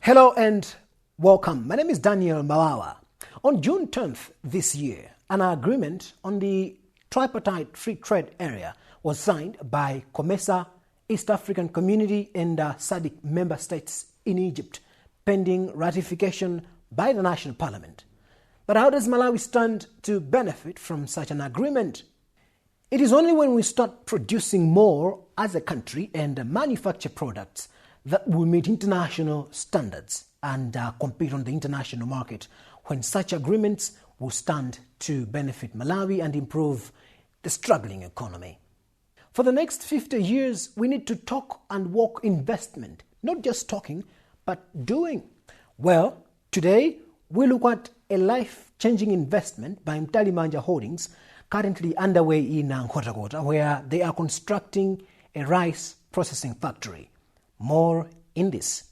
Hello and welcome. My name is Daniel Malawa. On June 10th this year, an agreement on the tripartite free trade area was signed by COMESA, East African Community and SADC member states in Egypt, pending ratification by the National Parliament. But how does Malawi stand to benefit from such an agreement? It is only when we start producing more as a country and manufacture products that will meet international standards and compete on the international market when such agreements will stand to benefit Malawi and improve the struggling economy. For the next 50 years, we need to talk and walk investment, not just talking, but doing. Well, today we look at a life-changing investment by Mtalimanja Holdings currently underway in Nkhotakota, where they are constructing a rice processing factory. More in this.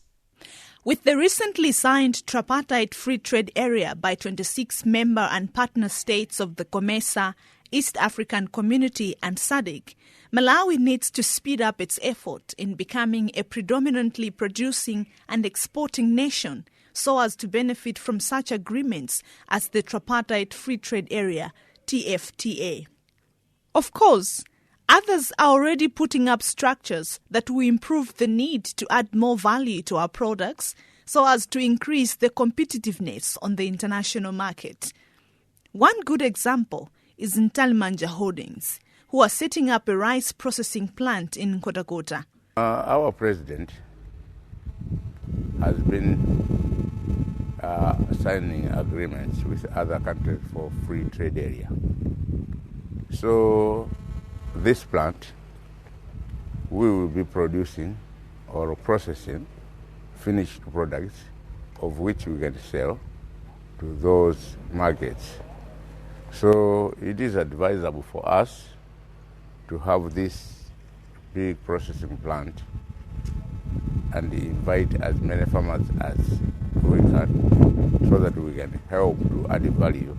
With the recently signed tripartite free trade area by 26 member and partner states of the COMESA, East African Community and SADC, Malawi needs to speed up its effort in becoming a predominantly producing and exporting nation so as to benefit from such agreements as the Tripartite Free Trade Area, TFTA. Of course, others are already putting up structures that will improve the need to add more value to our products so as to increase the competitiveness on the international market. One good example is Mtalimanja Holdings, who are setting up a rice processing plant in Nkhotakota. Our president has been signing agreements with other countries for free trade area. So this plant, we will be producing or processing finished products of which we can sell to those markets. So it is advisable for us to have this big processing plant and invite as many farmers as we can so that we can help to add value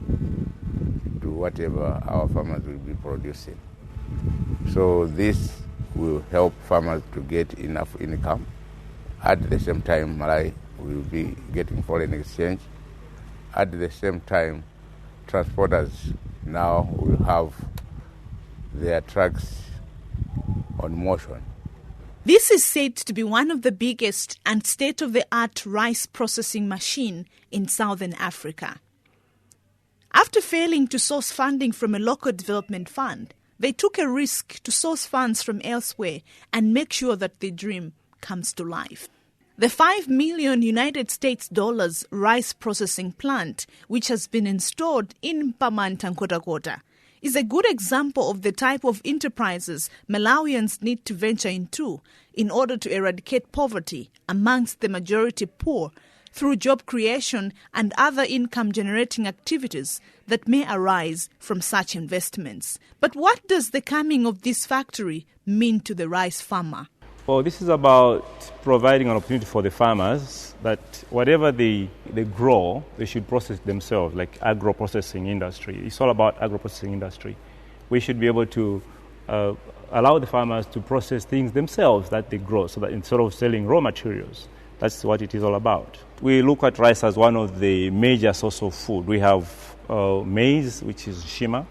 to whatever our farmers will be producing. So this will help farmers to get enough income. At the same time, Malawi will be getting foreign exchange. At the same time, transporters now will have their trucks on motion. This is said to be one of the biggest and state-of-the-art rice processing machine in Southern Africa. After failing to source funding from a local development fund, they took a risk to source funds from elsewhere and make sure that the dream comes to life. The $5 million United States rice processing plant, which has been installed in Mpamanta, Nkhotakota, is a good example of the type of enterprises Malawians need to venture into in order to eradicate poverty amongst the majority poor through job creation and other income-generating activities that may arise from such investments. But what does the coming of this factory mean to the rice farmer? Well, this is about providing an opportunity for the farmers that whatever they grow, they should process themselves, like agro-processing industry. It's all about agro-processing industry. We should be able to allow the farmers to process things themselves that they grow, so that instead of selling raw materials, that's what it is all about. We look at rice as one of the major sources of food. We have maize, which is shima.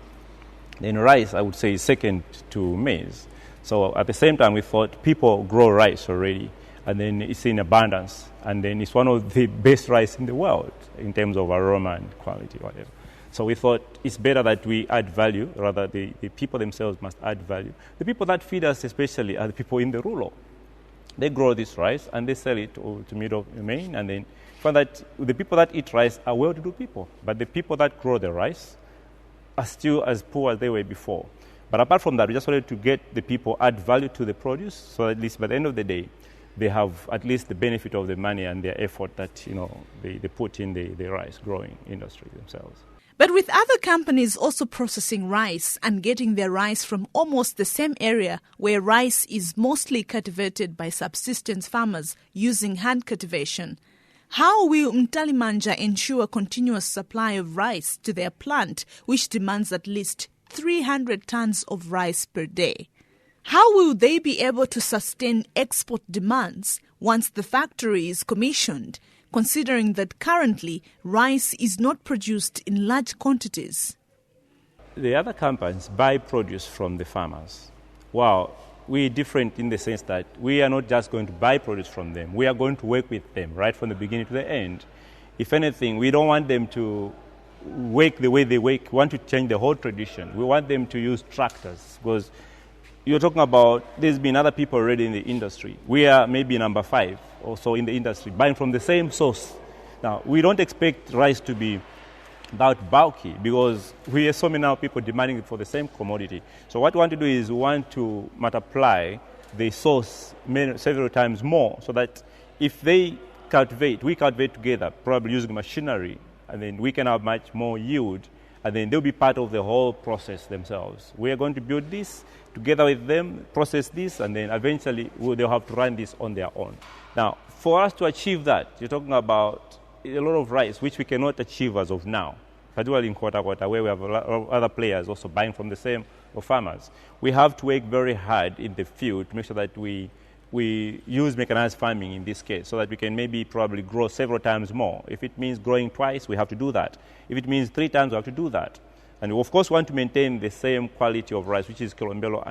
Then rice, I would say, is second to maize. So at the same time, we thought people grow rice already, and then it's in abundance, and then it's one of the best rice in the world in terms of aroma and quality, whatever. So we thought it's better that we add value, rather the people themselves must add value. The people that feed us especially are the people in the rural. They grow this rice and they sell it to middle main, and then find that the people that eat rice are well-to-do people, but the people that grow the rice are still as poor as they were before. But apart from that, we just wanted to get the people add value to the produce, so at least by the end of the day, they have at least the benefit of the money and their effort that they put in the rice growing industry themselves. But with other companies also processing rice and getting their rice from almost the same area where rice is mostly cultivated by subsistence farmers using hand cultivation, how will Mtalimanja ensure continuous supply of rice to their plant, which demands at least 300 tons of rice per day? How will they be able to sustain export demands once the factory is commissioned, considering that currently rice is not produced in large quantities? The other companies buy produce from the farmers. Wow, we're different in the sense that we are not just going to buy produce from them. We are going to work with them right from the beginning to the end. If anything, we don't want them to work the way they work. We want to change the whole tradition. We want them to use tractors, because you're talking about there's been other people already in the industry. We are maybe number 5 or so in the industry, buying from the same source. Now, we don't expect rice to be that bulky, because we have so many now people demanding for the same commodity. So what we want to do is we want to multiply the source several times more, so that if they cultivate, we cultivate together, probably using machinery, and then we can have much more yield, and then they'll be part of the whole process themselves. We are going to build this together with them, process this, and then eventually they'll have to run this on their own. Now, for us to achieve that, you're talking about a lot of rice, which we cannot achieve as of now, particularly in Kota Kota, where we have a lot of other players also buying from the same farmers. We have to work very hard in the field to make sure that we use mechanized farming in this case, so that we can maybe probably grow several times more. If it means growing twice, we have to do that. If it means 3 times, we have to do that. And we, of course, want to maintain the same quality of rice, which is Kilombero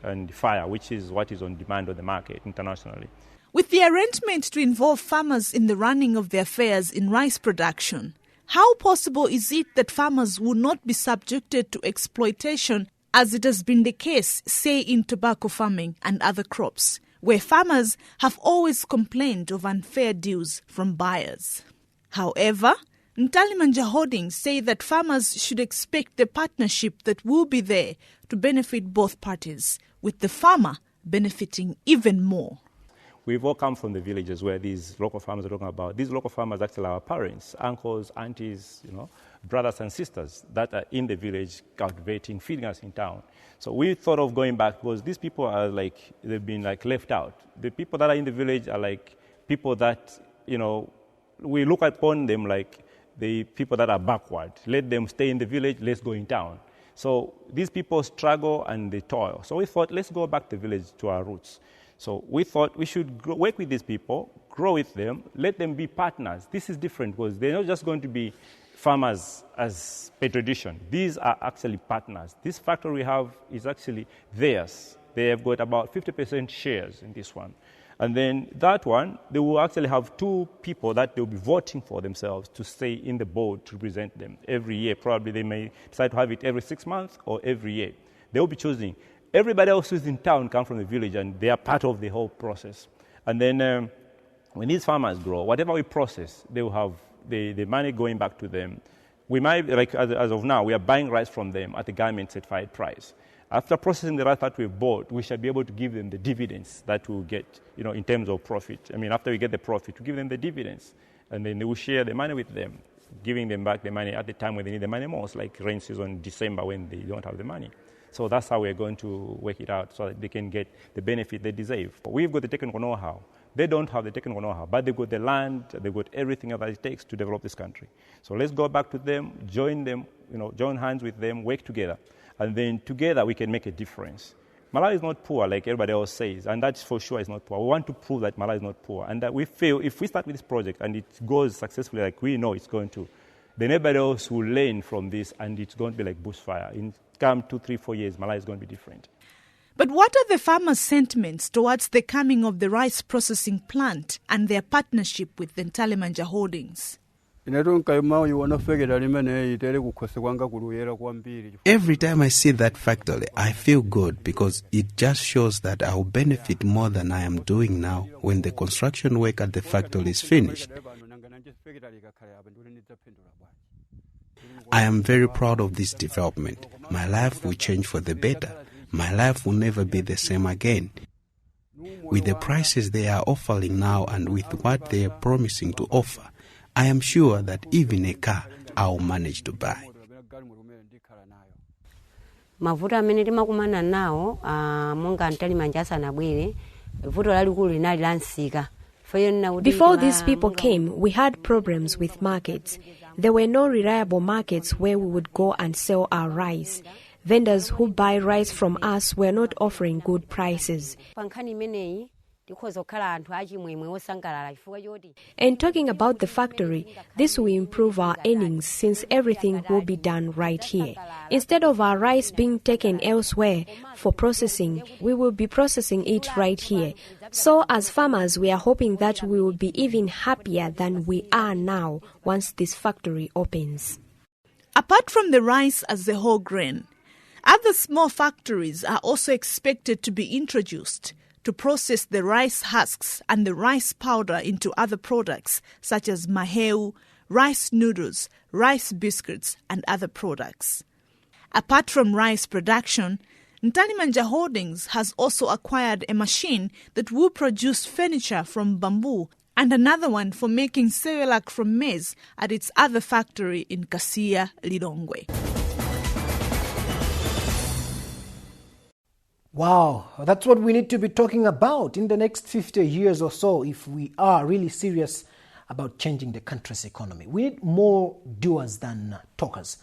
and Fire, which is what is on demand on the market internationally. With the arrangement to involve farmers in the running of their affairs in rice production, how possible is it that farmers will not be subjected to exploitation, as it has been the case, say, in tobacco farming and other crops, where farmers have always complained of unfair deals from buyers? However, Ntalimanja Holdings say that farmers should expect a partnership that will be there to benefit both parties, with the farmer benefiting even more. We've all come from the villages where these local farmers are talking about. These local farmers actually are our parents, uncles, aunties, brothers and sisters that are in the village cultivating, feeding us in town. So we thought of going back, because these people are they've been left out. The people that are in the village are like people that, we look upon them like the people that are backward. Let them stay in the village, let's go in town. So these people struggle and they toil. So we thought, let's go back to the village, to our roots. So we thought we should work with these people, grow with them, let them be partners. This is different, because they're not just going to be farmers as per tradition. These are actually partners. This factory we have is actually theirs. They have got about 50% shares in this one. And then that one, they will actually have 2 people that they'll be voting for themselves to stay in the board to represent them every year. Probably they may decide to have it every 6 months or every year. They will be choosing. Everybody else who's in town come from the village, and they are part of the whole process. And then when these farmers grow, whatever we process, they will have the money going back to them. We might, as of now, we are buying rice from them at the government certified price. After processing the rice that we've bought, we shall be able to give them the dividends that we'll get, in terms of profit. I mean, after we get the profit, we give them the dividends, and then they will share the money with them, giving them back the money at the time when they need the money most, like rain season, December, when they don't have the money. So that's how we're going to work it out, so that they can get the benefit they deserve. We've got the technical know-how. They don't have the technical know-how, but they've got the land, they've got everything that it takes to develop this country. So let's go back to them, join hands with them, work together. And then together we can make a difference. Malawi is not poor like everybody else says, and that for sure is not poor. We want to prove that Malawi is not poor, and that we feel if we start with this project and it goes successfully like we know it's going to, then everybody else will learn from this, and it's going to be like bushfire. In come 2, 3, 4 years, Malawi is going to be different. But what are the farmers' sentiments towards the coming of the rice processing plant and their partnership with the Ntalimanja Holdings? Every time I see that factory, I feel good, because it just shows that I will benefit more than I am doing now when the construction work at the factory is finished. I am very proud of this development. My life will change for the better. My life will never be the same again. With the prices they are offering now and with what they are promising to offer, I am sure that even a car I will manage to buy. Mavuto amene timakumana nawo monga Ntalimanja asanabwere vuto lalikulu linali la nsika. Before these people came, we had problems with markets. There were no reliable markets where we would go and sell our rice. Vendors who buy rice from us were not offering good prices. And talking about the factory, this will improve our earnings since everything will be done right here. Instead of our rice being taken elsewhere for processing, we will be processing it right here. So as farmers, we are hoping that we will be even happier than we are now once this factory opens. Apart from the rice as the whole grain, other small factories are also expected to be introduced to process the rice husks and the rice powder into other products such as maheu, rice noodles, rice biscuits, and other products. Apart from rice production, Ntanimanja Holdings has also acquired a machine that will produce furniture from bamboo and another one for making cerelac from maize at its other factory in Kasia, Lilongwe. Wow, that's what we need to be talking about in the next 50 years or so if we are really serious about changing the country's economy. We need more doers than talkers.